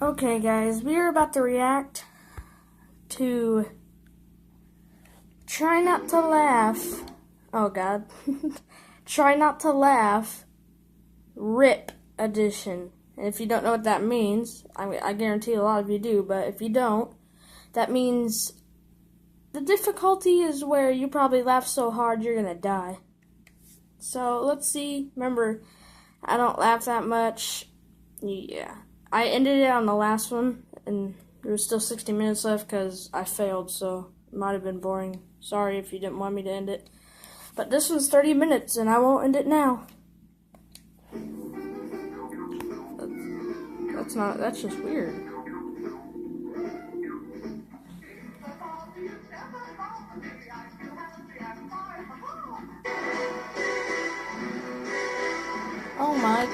Okay, guys, we are about to react to Try Not to Laugh. Oh, God. Try Not to Laugh R.I.P. edition. And if you don't know what that means, I guarantee a lot of you do, but if you don't, that means the difficulty is where you probably laugh so hard you're gonna die. So, let's see. Remember, I don't laugh that much. Yeah. I ended it on the last one, and there was still 60 minutes left because I failed, so it might have been boring. Sorry if you didn't want me to end it. But this one's 30 minutes, and I won't end it now. That's just weird. Oh my,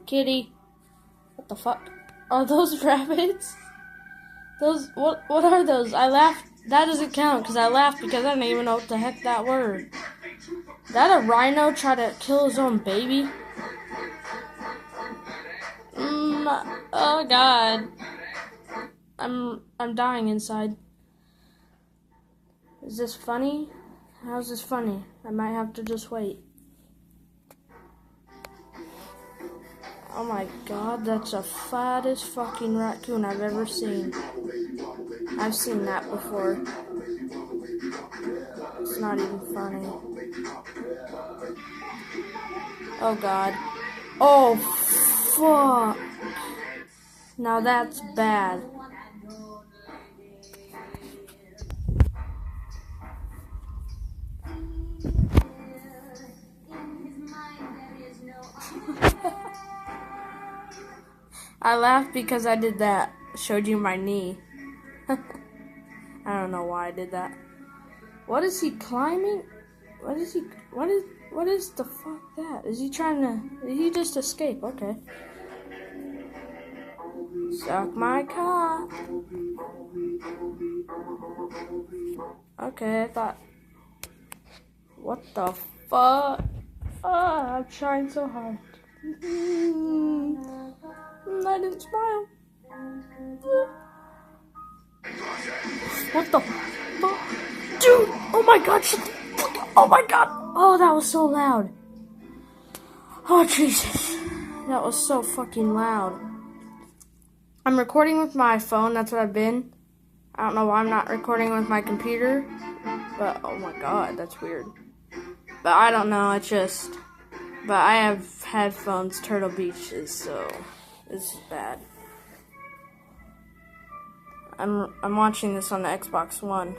kitty. What the fuck? Are those rabbits? What are those? I laughed. That doesn't count because I laughed because I don't even know what the heck that were. That a rhino try to kill his own baby? Oh God. I'm dying inside. Is this funny? How's this funny? I might have to just wait. Oh my God, that's the fattest fucking raccoon I've ever seen. I've seen that before. It's not even funny. Oh God. Oh fuck. Now that's bad. I laughed because I did that. Showed you my knee. I don't know why I did that. What is he climbing? What is the fuck that? Is he trying to, did he just escape? Okay. Suck my cock. Okay, I thought, what the fuck? Oh, I'm trying so hard. I didn't smile. What the fuck? Dude! Oh my God! Oh my God! Oh, that was so loud. Oh, Jesus. That was so fucking loud. I'm recording with my phone. That's what I've been. I don't know why I'm not recording with my computer. But, oh my God, that's weird. But I don't know. It's just... But I have headphones, Turtle Beaches, so this is bad. I'm watching this on the Xbox One.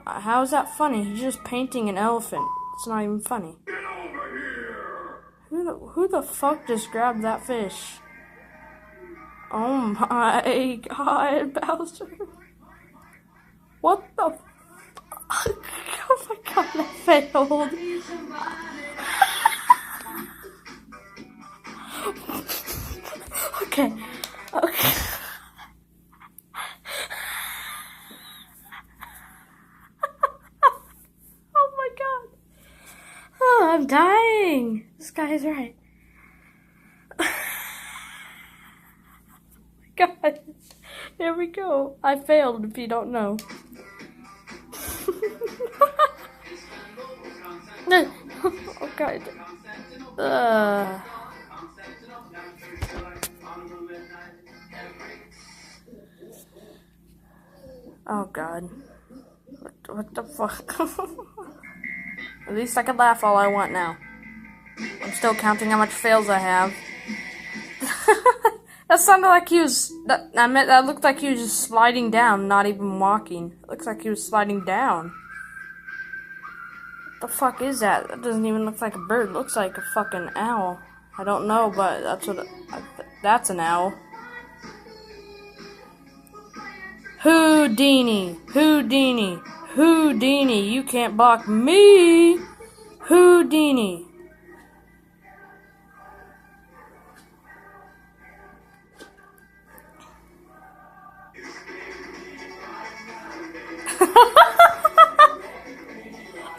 How is that funny? He's just painting an elephant. It's not even funny. Get over here! Who the fuck just grabbed that fish? Oh my God, Bowser. What the fuck? Oh my God, that failed. Okay. Oh my God. Oh, I'm dying. This guy is right. God, here we go. I failed if you don't know. Oh God. Oh God. What the fuck? At least I can laugh all I want now. I'm still counting how much fails I have. That sounded like he was. That looked like he was just sliding down, not even walking. It looks like he was sliding down. What the fuck is that? That doesn't even look like a bird. It looks like a fucking owl. I don't know, but that's what. That's an owl. Houdini, Houdini, Houdini. You can't block me. Houdini.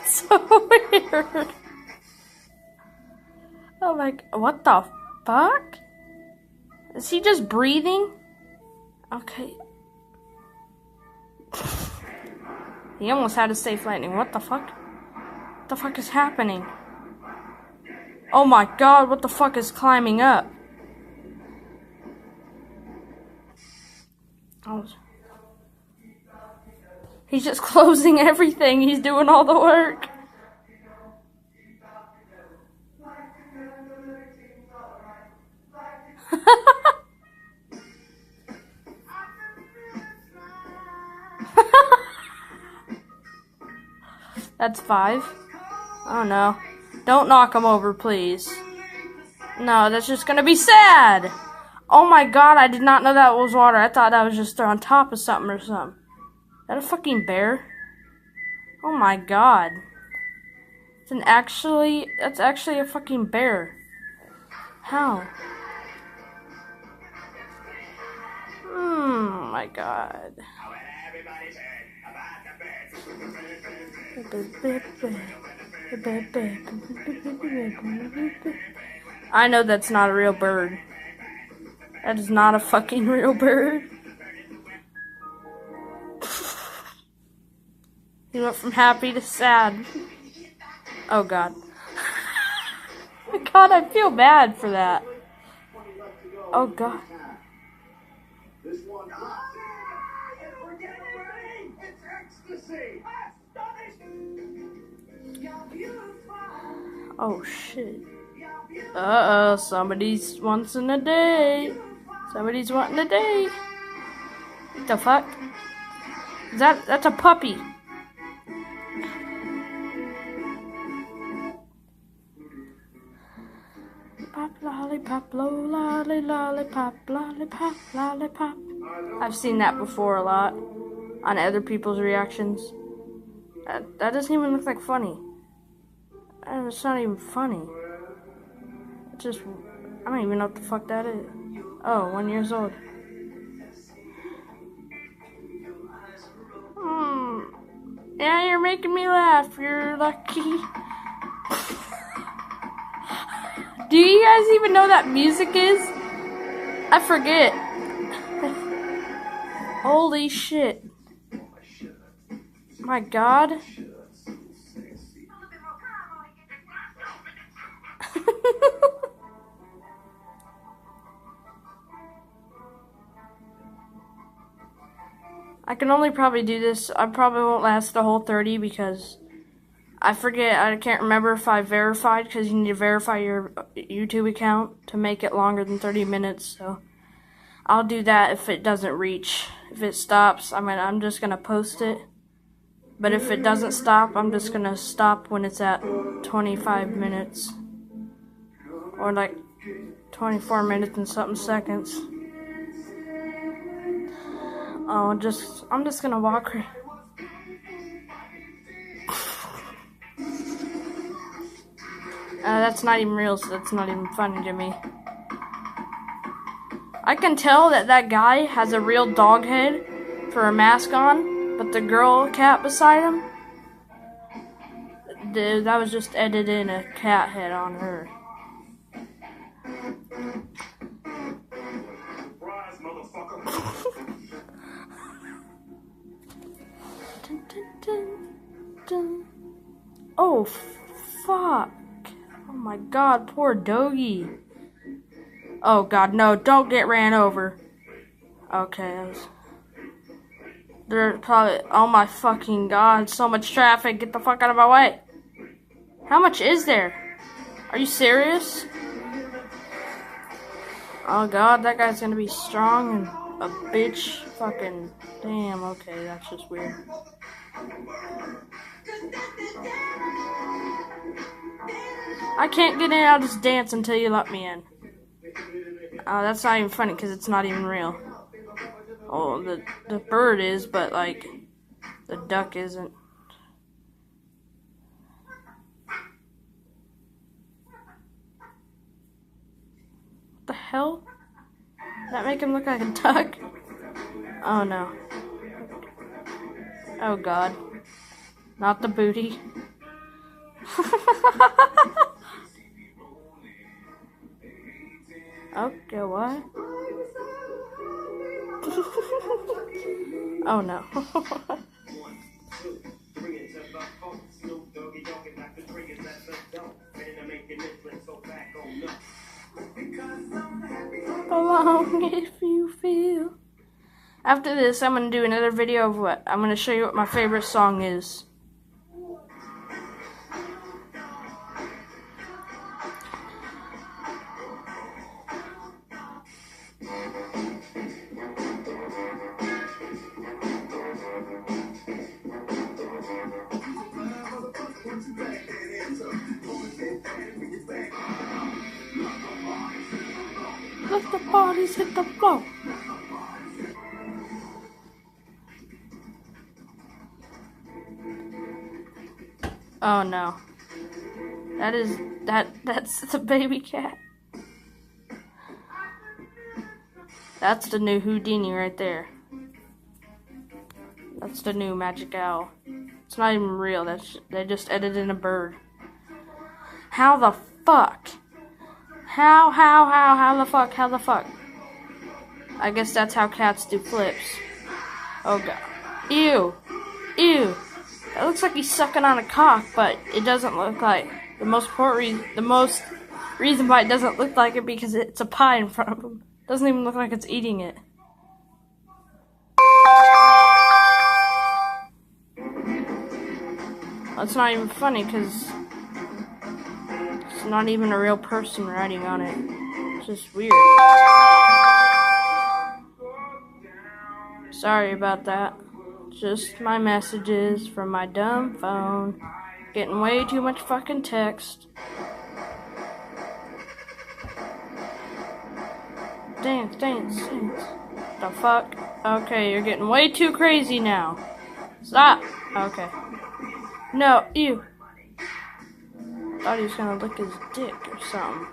So weird. Oh my, what the fuck? Is he just breathing? Okay. He almost had a safe landing. What the fuck? What the fuck is happening? Oh my god, what the fuck is climbing up? He's just closing everything. He's doing all the work. That's 5. Oh no. Don't knock him over, please. No, that's just gonna be sad. Oh my god, I did not know that was water. I thought that was just on top of something or something. Is that a fucking bear? Oh my god. That's actually a fucking bear. How? Oh my god. I know that's not a real bird. That is not a fucking real bird. He went from happy to sad. Oh god. Oh god, I feel bad for that. Oh god. Oh shit. Uh-oh, somebody's wanting a date. Somebody's wanting a date. What the fuck? That's a puppy. Pop, lollipop, lollipop, lollipop, lollipop. I've seen that before a lot on other people's reactions. That doesn't even look like funny. It's not even funny. It's just, I don't even know what the fuck that is. Oh, 1 year old. Yeah, you're making me laugh. You're lucky. Do you guys even know that music is? I forget. Holy shit. My god. I can only probably do this. I probably won't last the whole 30 because I forget. I can't remember if I verified because you need to verify your YouTube account to make it longer than 30 minutes. So I'll do that if it doesn't reach. If it stops, I'm just going to post it. But if it doesn't stop, I'm just going to stop when it's at 25 minutes. Or like 24 minutes and something seconds. Oh, I'm just gonna walk her. That's not even real, so that's not even funny to me. I can tell that guy has a real dog head for a mask on, but the girl cat beside him, that was just edited in a cat head on her. Oh, fuck. Oh my god, poor doggy. Oh god, no, don't get ran over. Okay, they're probably, oh my fucking god, so much traffic, get the fuck out of my way. How much is there? Are you serious? Oh god, that guy's gonna be strong and a bitch. Fucking damn, okay, that's just weird. I can't get in, I'll just dance until you let me in. That's not even funny because it's not even real. Oh, the bird is, but like, the duck isn't. What the hell? Did that make him look like a duck? Oh no. Oh god. Not the booty. Okay, what? Oh no. Along if you feel. After this, I'm gonna do another video of what I'm gonna show you what my favorite song is. Let the parties hit the floor. Oh no. That's the baby cat. That's the new Houdini right there. That's the new magic owl. It's not even real. They just edited in a bird. How the fuck? How the fuck? I guess that's how cats do flips. Oh god. Ew. Ew. It looks like he's sucking on a cock, but it doesn't look like. The most reason why it doesn't look like it because it's a pie in front of him. Doesn't even look like it's eating it. That's not even funny because it's not even a real person riding on it. It's just weird. Sorry about that. Just my messages from my dumb phone. Getting way too much fucking text. Dance. The fuck? Okay, you're getting way too crazy now. Stop. Okay. No, ew. Thought he was gonna lick his dick or something.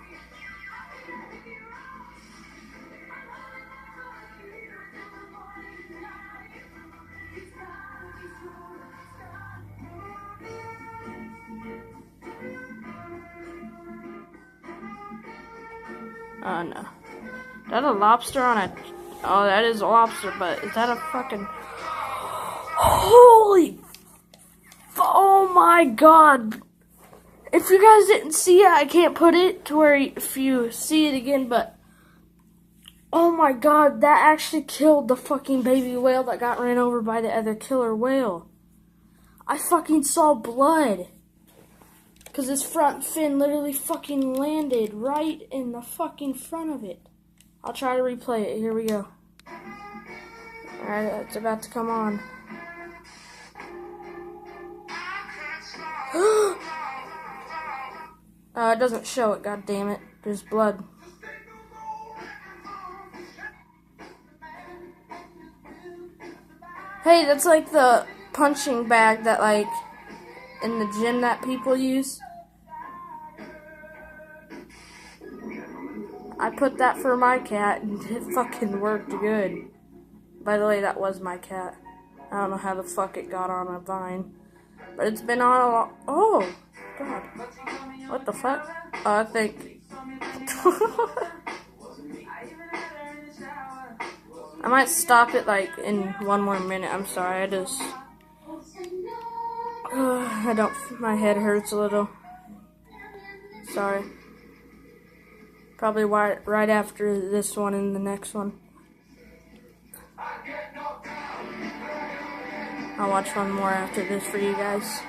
Oh no. Is that a lobster on a... Oh, that is a lobster, but is that a fucking... Holy... Oh my god. If you guys didn't see it, I can't put it to where if you see it again, but... Oh my god, that actually killed the fucking baby whale that got ran over by the other killer whale. I fucking saw blood. Because his front fin literally fucking landed right in the fucking front of it. I'll try to replay it. Here we go. Alright, it's about to come on. It doesn't show it, god damn it. There's blood. Hey, that's like the punching bag that like in the gym that people use. I put that for my cat and it fucking worked good. By the way, that was my cat. I don't know how the fuck it got on a vine. But it's been on a lot. Oh, god. What the fuck? Oh, I think. I might stop it like in one more minute. I'm sorry, I just. My head hurts a little. Sorry. Probably right after this one and the next one. I'll watch one more after this for you guys.